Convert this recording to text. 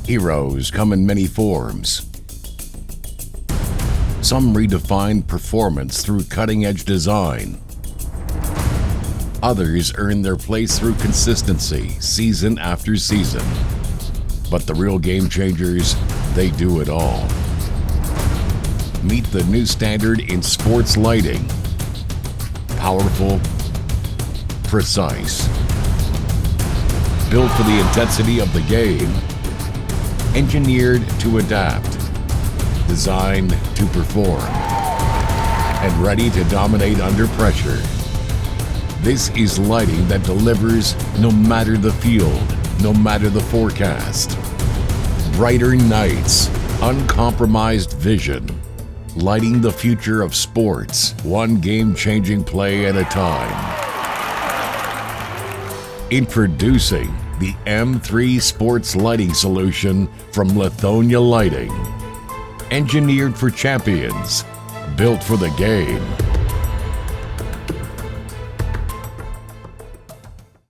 Heroes come in many forms. Some redefine performance through cutting-edge design. Others earn their place through consistency, season after season. But the real game changers, they do it all. Meet the new standard in sports lighting. Powerful, precise. Built for the intensity of the game. Engineered to adapt. Designed to perform. And ready to dominate under pressure. This is lighting that delivers no matter the field, no matter the forecast. Brighter nights, uncompromised vision. Lighting the future of sports, one game-changing play at a time. Introducing the M3 Sports Lighting Solution from Lithonia Lighting. Engineered for champions, built for the game.